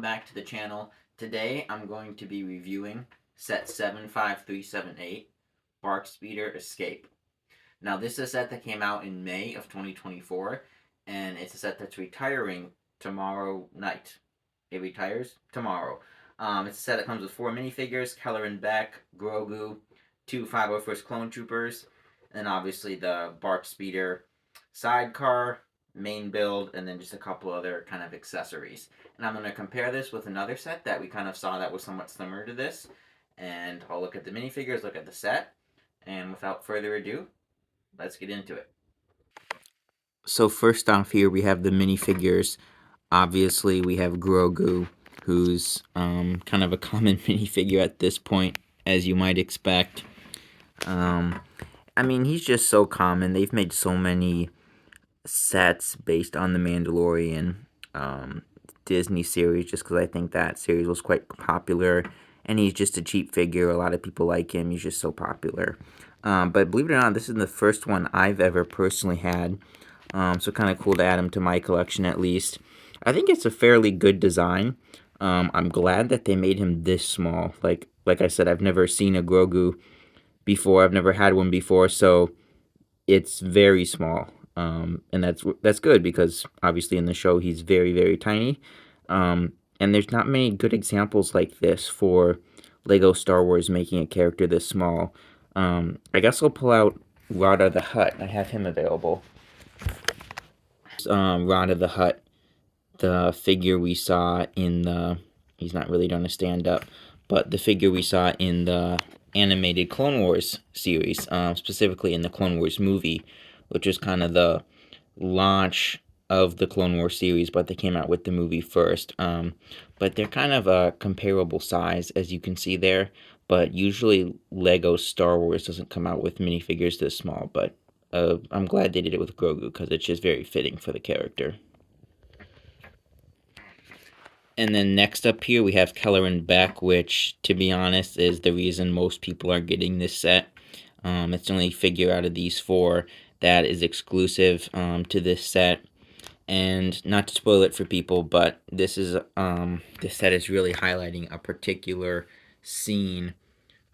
Back to the channel. Today I'm going to be reviewing set 75378, BARC Speeder Escape. Now this is a set that came out in May of 2024, and it's a set that's retiring tomorrow night. It retires tomorrow. It's a set that comes with 4 minifigures, Keller and Beck, Grogu, 2 501st Clone Troopers, and obviously the BARC Speeder sidecar, main build, and then just a couple other kind of accessories. And I'm going to compare this with another set that we kind of saw that was somewhat similar to this. And I'll look at the minifigures, look at the set, and without further ado, let's get into it. So first off here we have the minifigures. Obviously we have Grogu, who's kind of a common minifigure at this point, as you might expect. I mean, he's just so common. They've made so many sets based on the Mandalorian Disney series, just because I think that series was quite popular, and he's just a cheap figure. A lot of people like him. He's just so popular. But believe it or not, this is the first one I've ever personally had, so kind of cool to add him to my collection at least. I think it's a fairly good design. I'm glad that they made him this small. Like I said, I've never seen a Grogu before. I've never had one before, so it's very small. And that's good because obviously in the show he's very, very tiny. And there's not many good examples like this for Lego Star Wars making a character this small. I guess I'll pull out Rada the Hutt. I have him available. Rada the Hutt, the figure we saw in the... He's not really done a stand-up, but the figure we saw in the animated Clone Wars series, specifically in the Clone Wars movie, which is kind of the launch of the Clone Wars series, but they came out with the movie first. But they're kind of a comparable size, as you can see there. But usually Lego Star Wars doesn't come out with minifigures this small, but I'm glad they did it with Grogu, because it's just very fitting for the character. And then next up here we have Keller and Beck, which, to be honest, is the reason most people are getting this set. It's the only figure out of these four that is exclusive to this set. And not to spoil it for people, but this set is really highlighting a particular scene,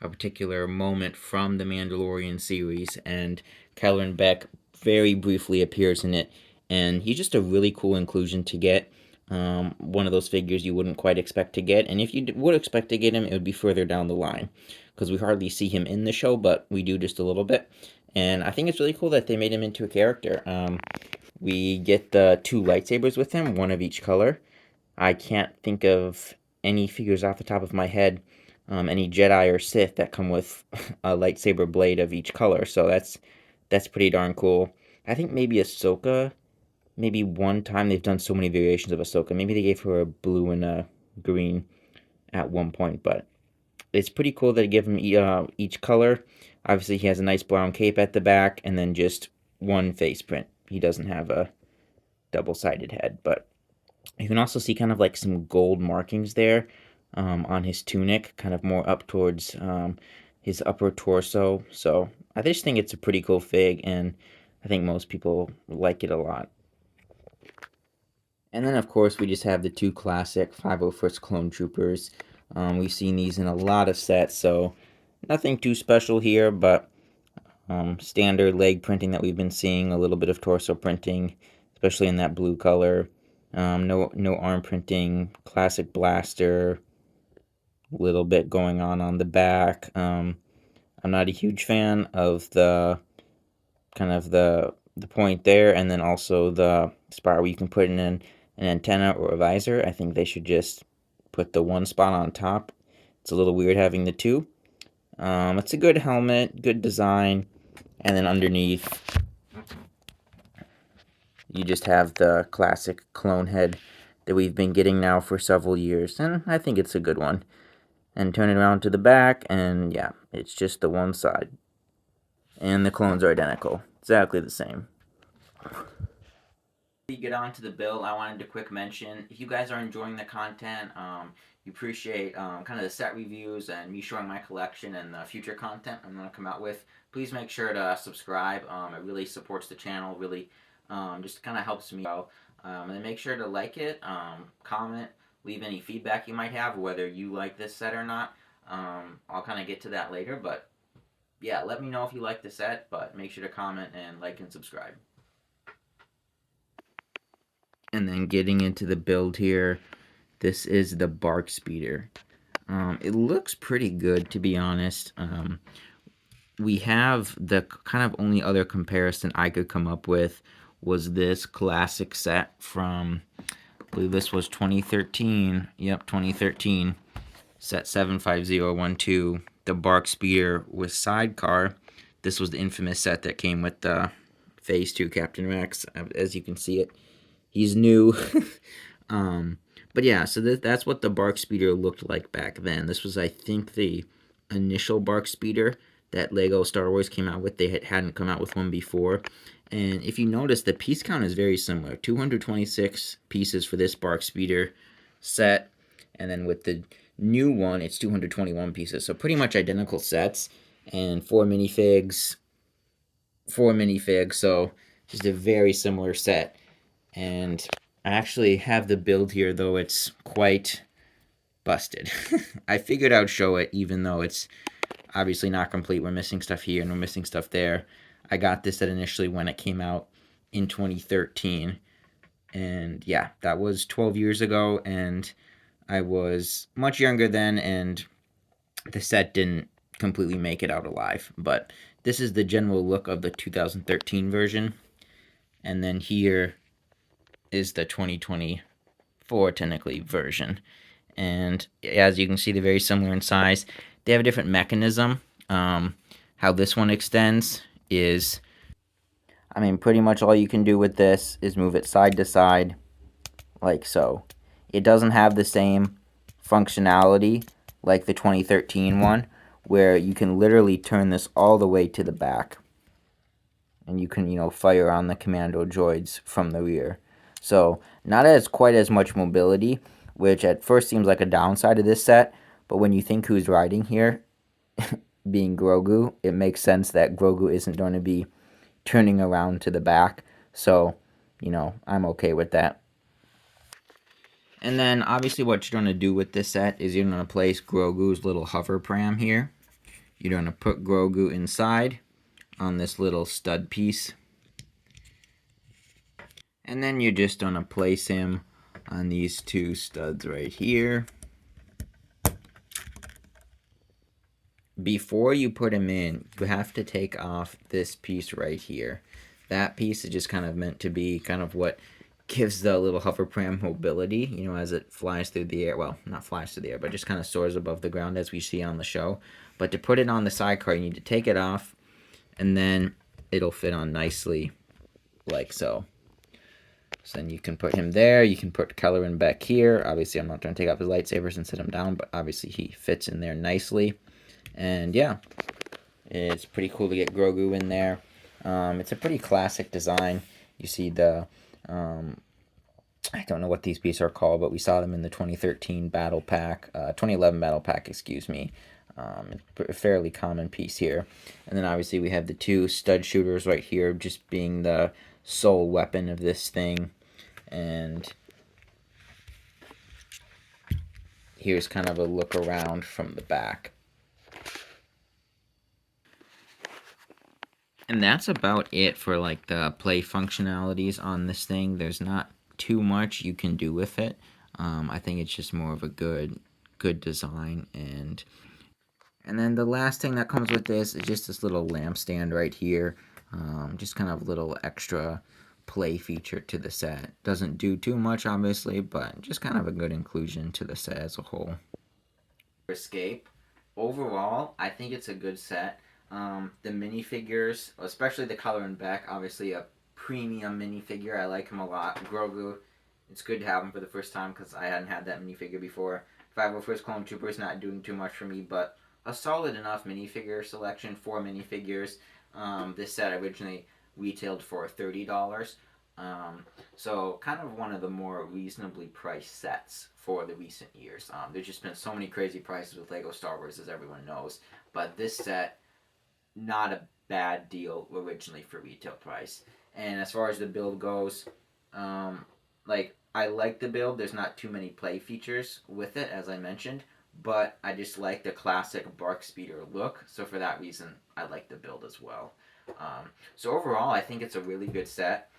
a particular moment from the Mandalorian series, and Keller and Beck very briefly appears in it, and he's just a really cool inclusion to get. One of those figures you wouldn't quite expect to get, and if you would expect to get him, it would be further down the line, because we hardly see him in the show, but we do just a little bit. And I think it's really cool that they made him into a character. We get the 2 lightsabers with him, one of each color. I can't think of any figures off the top of my head, any Jedi or Sith that come with a lightsaber blade of each color, so that's pretty darn cool. I think maybe Ahsoka, maybe one time they've done so many variations of Ahsoka. Maybe they gave her a blue and a green at one point, but it's pretty cool that they give him each color. Obviously, he has a nice brown cape at the back, and then just one face print. He doesn't have a double-sided head, but you can also see kind of like some gold markings there on his tunic, kind of more up towards his upper torso. So I just think it's a pretty cool fig, and I think most people like it a lot. And then, of course, we just have the 2 classic 501st Clone Troopers. We've seen these in a lot of sets, so nothing too special here, but standard leg printing that we've been seeing, a little bit of torso printing, especially in that blue color. No arm printing, classic blaster, little bit going on the back. I'm not a huge fan of the kind of the point there, and then also the spot where you can put in an antenna or a visor. I think they should just put the one spot on top. It's a little weird having the 2. It's a good helmet, good design, and then underneath you just have the classic clone head that we've been getting now for several years, and I think it's a good one. And turn it around to the back, and yeah, it's just the one side. And the clones are identical, exactly the same. Before we get on to the build, I wanted to quick mention, if you guys are enjoying the content, you appreciate kind of the set reviews and me showing my collection and the future content I'm going to come out with, please make sure to subscribe. It really supports the channel, really just kind of helps me out. And make sure to like it, comment, leave any feedback you might have, whether you like this set or not. I'll kind of get to that later, but yeah, let me know if you like the set, but make sure to comment and like and subscribe. And then getting into the build here, this is the BARC Speeder. It looks pretty good, to be honest. We have the kind of only other comparison I could come up with was this classic set from, I believe this was 2013. Yep, 2013. Set 75012, the BARC Speeder with sidecar. This was the infamous set that came with the Phase 2 Captain Rex. As you can see it, he's new. But yeah, so that's what the BARC Speeder looked like back then. This was, I think, the initial BARC Speeder that Lego Star Wars came out with. They hadn't come out with one before. And if you notice, the piece count is very similar. 226 pieces for this BARC Speeder set. And then with the new one, it's 221 pieces. So pretty much identical sets. And 4 minifigs. So just a very similar set. And I actually have the build here, though it's quite busted. I figured I'd show it, even though it's obviously not complete. We're missing stuff here and we're missing stuff there. I got this set initially when it came out in 2013. And yeah, that was 12 years ago, and I was much younger then, and the set didn't completely make it out alive. But this is the general look of the 2013 version. And then here is the 2024 technically version. And as you can see, they're very similar in size. They have a different mechanism. How this one extends is, I mean, pretty much all you can do with this is move it side to side, like so. It doesn't have the same functionality like the 2013 one, where you can literally turn this all the way to the back. And you can, fire on the commando droids from the rear. So, not as quite as much mobility, which at first seems like a downside of this set, but when you think who's riding here, being Grogu, it makes sense that Grogu isn't going to be turning around to the back. So, I'm okay with that. And then, obviously, what you're going to do with this set is you're going to place Grogu's little hover pram here. You're going to put Grogu inside on this little stud piece. And then you're just going to place him on these two studs right here. Before you put him in, you have to take off this piece right here. That piece is just kind of meant to be kind of what gives the little hover pram mobility, as it flies through the air. Well, not flies through the air, but just kind of soars above the ground as we see on the show. But to put it on the sidecar, you need to take it off, and then it'll fit on nicely like so. So then you can put him there. You can put Kelleran back here. Obviously, I'm not going to take off his lightsabers and sit him down, but obviously he fits in there nicely. And yeah, it's pretty cool to get Grogu in there. It's a pretty classic design. You see the, I don't know what these pieces are called, but we saw them in the 2013 battle pack, 2011 battle pack, excuse me. A fairly common piece here. And then obviously we have the two stud shooters right here, just being the sole weapon of this thing. And here's kind of a look around from the back. And that's about it for like the play functionalities on this thing. There's not too much you can do with it. I think it's just more of a good design. And then the last thing that comes with this is just this little lampstand right here. Just kind of a little extra play feature to the set. Doesn't do too much, obviously, but just kind of a good inclusion to the set as a whole. Escape. Overall, I think it's a good set. The minifigures, especially the color and back, obviously a premium minifigure. I like him a lot. Grogu, it's good to have him for the first time because I hadn't had that minifigure before. 501st Clone Troopers not doing too much for me, but a solid enough minifigure selection. 4 minifigures. This set originally retailed for $30. So kind of one of the more reasonably priced sets for the recent years. There's just been so many crazy prices with Lego Star Wars, as everyone knows. But this set, not a bad deal originally for retail price. And as far as the build goes, like I like the build. There's not too many play features with it, as I mentioned, but I just like the classic BARC Speeder look. So for that reason, I like the build as well. So overall, I think it's a really good set.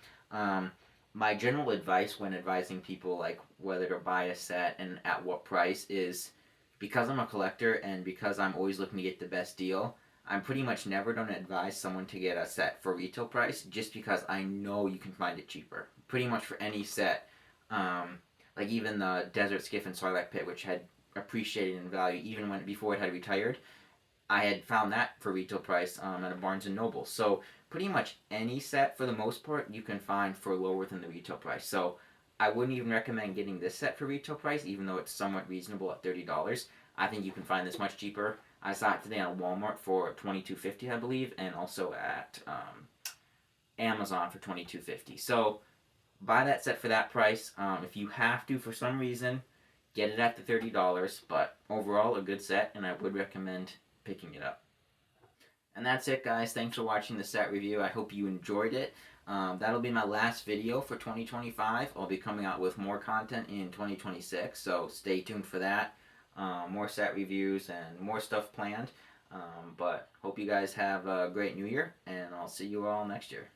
My general advice when advising people like whether to buy a set and at what price is, because I'm a collector and because I'm always looking to get the best deal, I'm pretty much never going to advise someone to get a set for retail price just because I know you can find it cheaper. Pretty much for any set, um, like even the Desert Skiff and Sarlacc Pit, which had appreciated in value even when before it had retired. I had found that for retail price at a Barnes and Noble. So pretty much any set for the most part you can find for lower than the retail price. So I wouldn't even recommend getting this set for retail price, even though it's somewhat reasonable at $30. I think you can find this much cheaper. I saw it today on Walmart for $22.50, I believe, and also at Amazon for $22.50. So buy that set for that price. If you have to for some reason, get it at the $30. But overall, a good set, and I would recommend picking it up. And that's it, guys. Thanks for watching the set review. I hope you enjoyed it. That'll be my last video for 2025. I'll be coming out with more content in 2026, so stay tuned for that. More set reviews and more stuff planned. But hope you guys have a great new year, and I'll see you all next year.